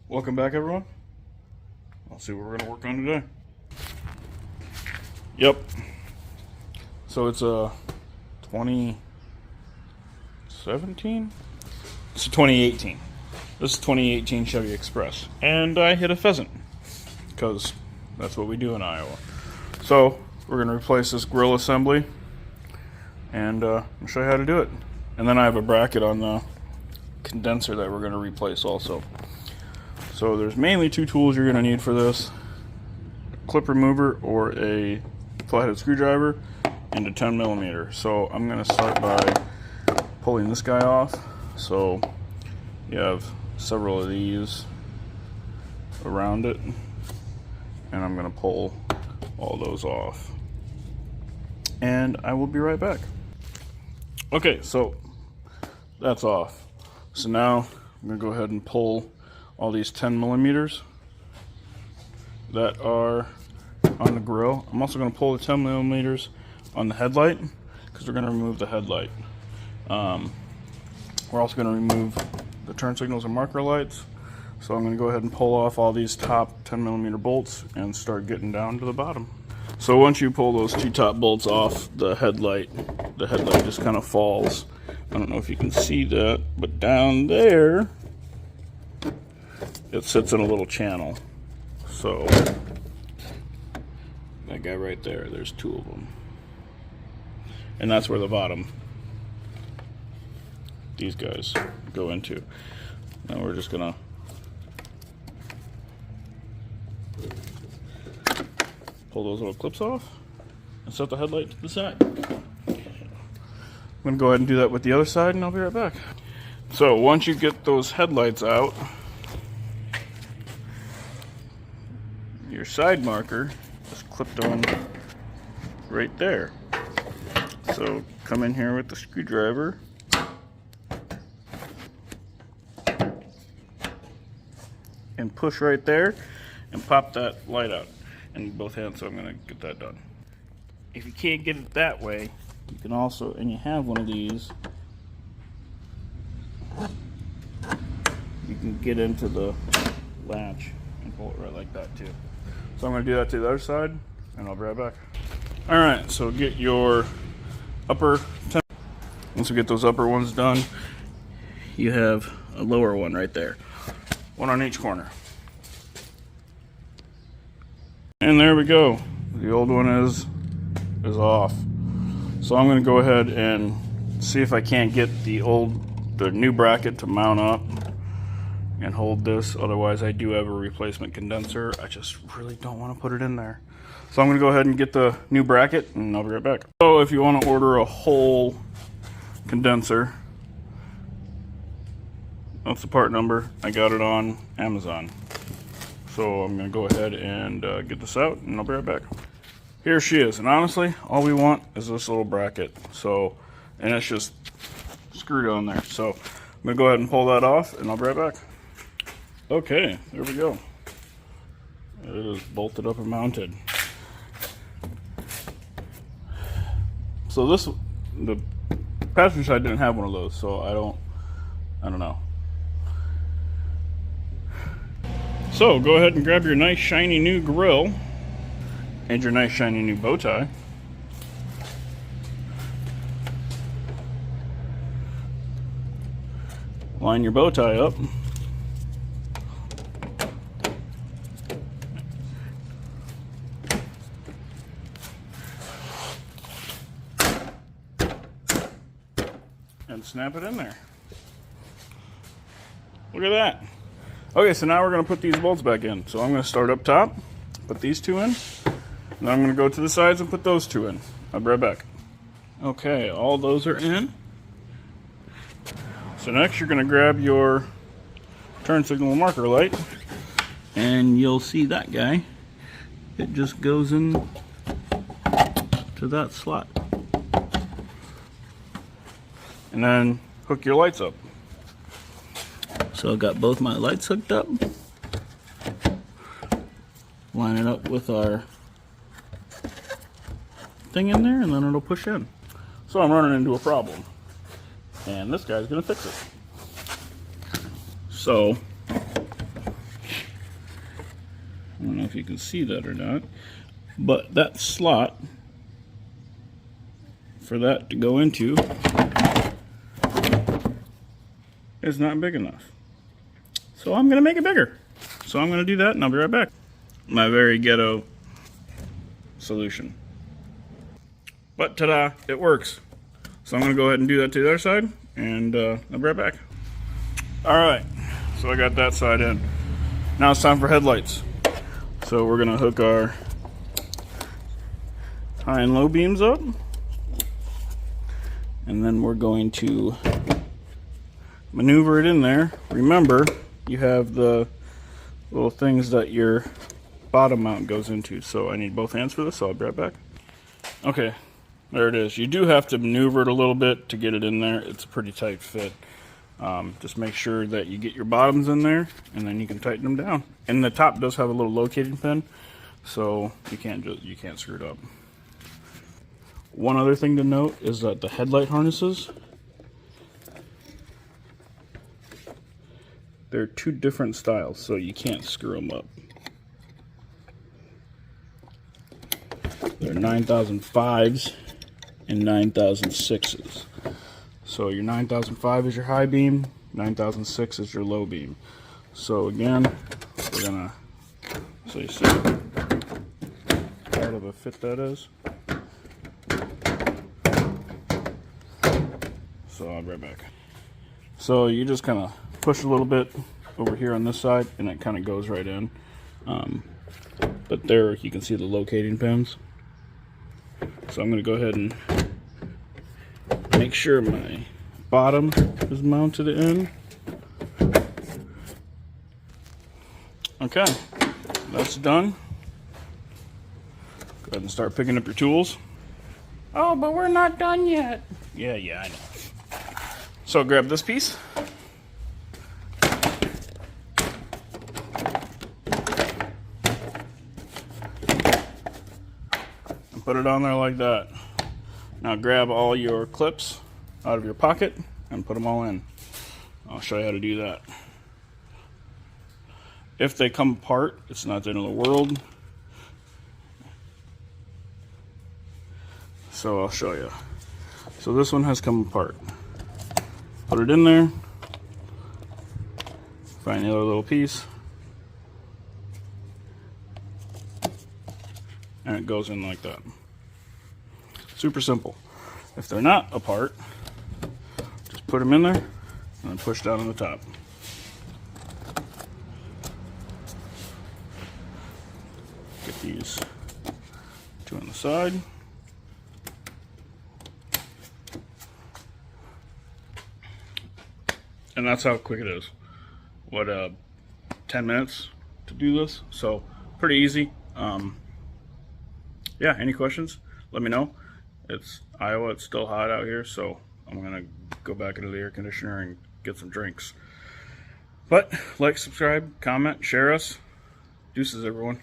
Welcome back, everyone. I'll see what we're going to work on today. Yep. So it's a 2017? It's a 2018. This is 2018 Chevy Express. And I hit a pheasant, because that's what we do in Iowa. So we're going to replace this grille assembly, and I'll show you how to do it. And then I have a bracket on the condenser that we're going to replace also. So there's mainly two tools you're going to need for this: a clip remover or a flathead screwdriver, and a 10mm. So I'm going to start by pulling this guy off. So you have several of these around it, and I'm going to pull all those off, and I will be right back. Okay, so that's off. So now I'm going to go ahead and pull all these 10mm that are on the grill. I'm also going to pull the 10mm on the headlight, because we're going to remove the headlight. We're also going to remove the turn signals and marker lights. So I'm going to go ahead and pull off all these top 10mm bolts and start getting down to the bottom. So once you pull those two top bolts off the headlight just kind of falls. I don't know if you can see that, but down there it sits in a little channel. So that guy right there, there's two of them, and that's where the bottom, these guys, go into. Now we're just gonna pull those little clips off and set the headlight to the side. I'm gonna go ahead and do that with the other side, and I'll be right back. So once you get those headlights out, your side marker is clipped on right there. So come in here with the screwdriver and push right there and pop that light out in both hands. So I'm going to get that done. If you can't get it that way, you can also, and you have one of these, you can get into the latch and pull it right like that too. So I'm going to do that to the other side, and I'll be right back. Alright, so get your upper 10. Once we get those upper ones done, you have a lower one right there. One on each corner. And there we go. The old one is off. So I'm going to go ahead and see if I can't get the new bracket to mount up and hold this. Otherwise, I do have a replacement condenser. I just really don't want to put it in there. So I'm going to go ahead and get the new bracket, and I'll be right back. So if you want to order a whole condenser, that's the part number. I got it on Amazon. So I'm going to go ahead and get this out, and I'll be right back. Here she is, and honestly, all we want is this little bracket. So, and it's just screwed on there. So I'm going to go ahead and pull that off, and I'll be right back. Okay, there we go. It is bolted up and mounted. So the passenger side didn't have one of those, so I don't know. So go ahead and grab your nice shiny new grill and your nice shiny new bow tie. Line your bow tie up. And snap it in there. Look at that. Okay, so now we're going to put these bolts back in. So I'm going to start up top, put these two in, and then I'm going to go to the sides and put those two in. I'll be right back. Okay, all those are in. So next you're going to grab your turn signal marker light, and you'll see that guy. It just goes in to that slot. And then hook your lights up. So I've got both my lights hooked up. Line it up with our thing in there, and then it'll push in. So I'm running into a problem, and this guy's gonna fix it. So I don't know if you can see that or not, but that slot for that to go into is not big enough. So I'm going to make it bigger. So I'm going to do that and I'll be right back. My very ghetto solution. But ta-da, it works. So I'm going to go ahead and do that to the other side and I'll be right back. Alright, so I got that side in. Now it's time for headlights. So we're going to hook our high and low beams up. And then we're going to maneuver it in there. Remember, you have the little things that your bottom mount goes into. So I need both hands for this, so I'll be right back. Okay, there it is. You do have to maneuver it a little bit to get it in there. It's a pretty tight fit. Just make sure that you get your bottoms in there, and then you can tighten them down. And the top does have a little locating pin, so you can't screw it up. One other thing to note is that the headlight harnesses, they're two different styles, so you can't screw them up. They're 9005s and 9006s. So your 9005 is your high beam, 9006 is your low beam. So again, we're gonna, so you see how part of a fit that is. So I'll be right back. So you just kind of push a little bit over here on this side and it kind of goes right in. But there you can see the locating pins. So I'm going to go ahead and make sure my bottom is mounted in. Okay, that's done. Go ahead and start picking up your tools. Oh, but we're not done yet. Yeah, I know. So grab this piece. And put it on there like that. Now grab all your clips out of your pocket and put them all in. I'll show you how to do that. If they come apart, it's not the end of the world. So I'll show you. So this one has come apart. Put it in there. Find the other little piece. And it goes in like that. Super simple. If they're not apart, just put them in there and then push down on the top. Get these two on the side. And that's how quick it is. What, 10 minutes to do this? So, pretty easy. Yeah, any questions? Let me know. It's Iowa, it's still hot out here, so I'm gonna go back into the air conditioner and get some drinks. But, like, subscribe, comment, share us. Deuces, everyone.